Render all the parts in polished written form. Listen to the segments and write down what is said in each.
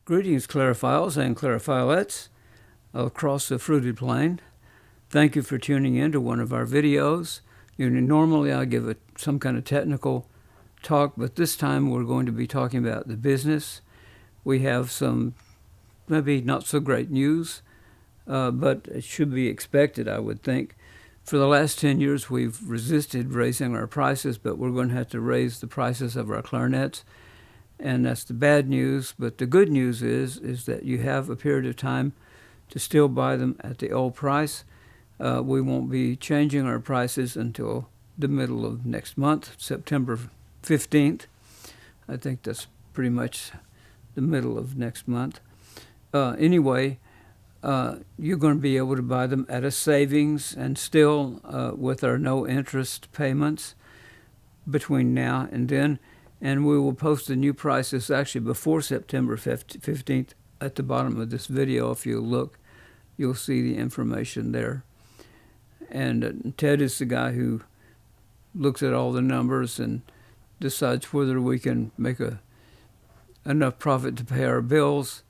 Greetings, clarophiles and clarophilettes across the fruited plain. Thank you for tuning in to one of our videos. Normally I give some kind of technical talk, but this time we're going to be talking about the business. We have some maybe not so great news, but it should be expected, I would think. For the last 10 years, we've resisted raising our prices, but we're going to have to raise the prices of our clarinets. And that's the bad news. But the good news is that you have a period of time to still buy them at the old price. We won't be changing our prices until the middle of next month, September 15th. I think that's pretty much the middle of next month. Anyway, you're going to be able to buy them at a savings and still with our no interest payments between now and then. And we will post the new prices actually before September 15th at the bottom of this video. If you look, you'll see the information there. And Ted is the guy who looks at all the numbers and decides whether we can make enough profit to pay our bills.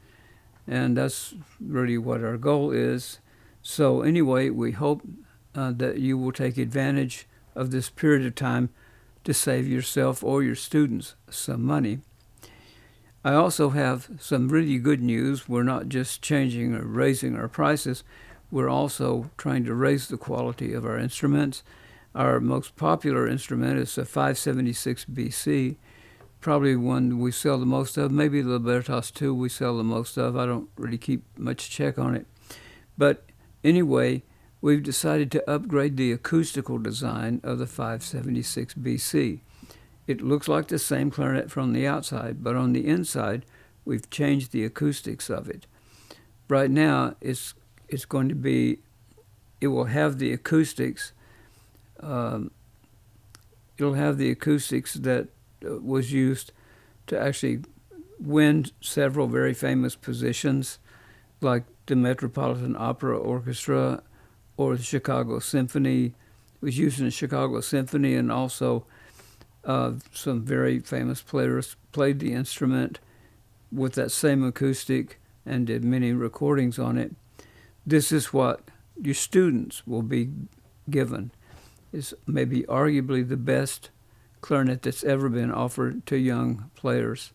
And that's really what our goal is. So anyway, we hope that you will take advantage of this period of time to save yourself or your students some money. I also have some really good news. We're not just changing or raising our prices. We're also trying to raise the quality of our instruments. Our most popular instrument is a 576 BC, probably one we sell the most of. Maybe the Libertas II we sell the most of. I don't really keep much check on it. But anyway, we've decided to upgrade the acoustical design of the 576 BC. It looks like the same clarinet from the outside, but on the inside, we've changed the acoustics of it. Right now, it will have the acoustics. It'll have the acoustics that was used to actually win several very famous positions, like the Metropolitan Opera Orchestra or the Chicago Symphony. It was used in the Chicago Symphony, and also some very famous players played the instrument with that same acoustic and did many recordings on it. This is what your students will be given. It's maybe arguably the best clarinet that's ever been offered to young players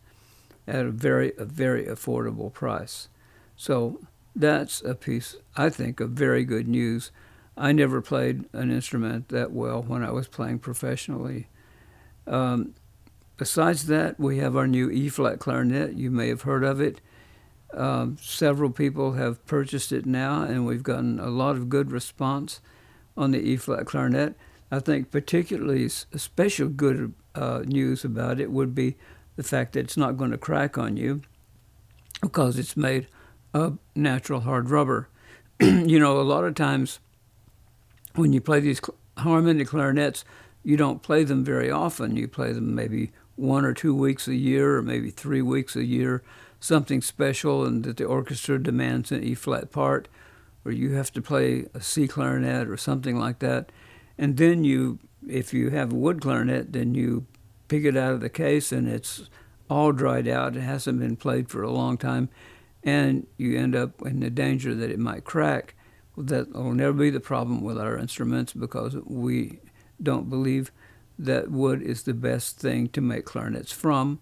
at a very affordable price. So that's a piece, I think, of very good news. I never played an instrument that well when I was playing professionally. Besides that, we have our new E-flat clarinet. You may have heard of it. Several people have purchased it now, and we've gotten a lot of good response on the E-flat clarinet. I think particularly special good news about it would be the fact that it's not going to crack on you because it's made of natural hard rubber. You know, a lot of times when you play these harmonic clarinets, you don't play them very often. You play them maybe 1 or 2 weeks a year, or maybe 3 weeks a year, something special and that the orchestra demands an E-flat part, or you have to play a C clarinet or something like that. And then if you have a wood clarinet, then you pick it out of the case and it's all dried out. It hasn't been played for a long time, and you end up in the danger that it might crack. Well, that will never be the problem with our instruments, because we don't believe that wood is the best thing to make clarinets from.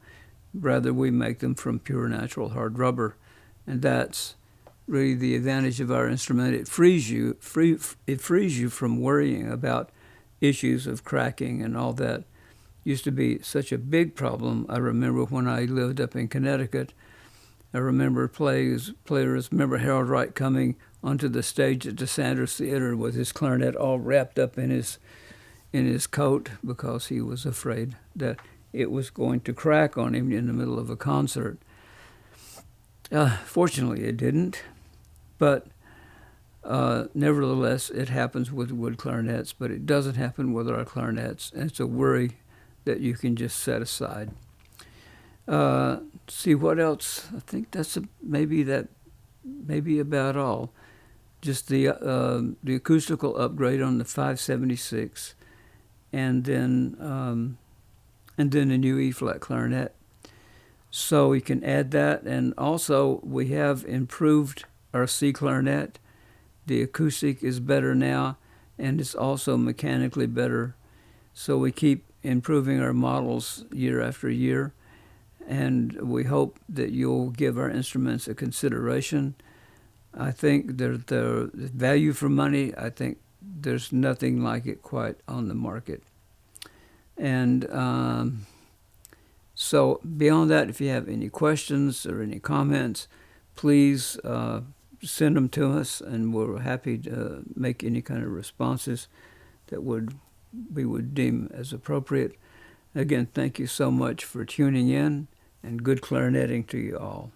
Rather, we make them from pure natural hard rubber, and that's really the advantage of our instrument. It frees you from worrying about issues of cracking and all that. Used to be such a big problem. I remember when I lived up in Connecticut, I remember players remember Harold Wright coming onto the stage at the Sanders Theater with his clarinet all wrapped up in his coat because he was afraid that it was going to crack on him in the middle of a concert. Fortunately, it didn't, but nevertheless, it happens with wood clarinets, but it doesn't happen with our clarinets, and it's a worry that you can just set aside. See what else? I think that's maybe about all. Just the acoustical upgrade on the 576, and then a new E-flat clarinet. So we can add that. And also we have improved our C clarinet. The acoustic is better now, and it's also mechanically better. So we keep improving our models year after year, and we hope that you'll give our instruments a consideration. I think that the value for money, I think there's nothing like it quite on the market. And so beyond that, if you have any questions or any comments, please send them to us, and we're happy to make any kind of responses that we would deem as appropriate. Again, thank you so much for tuning in, and good clarinetting to you all.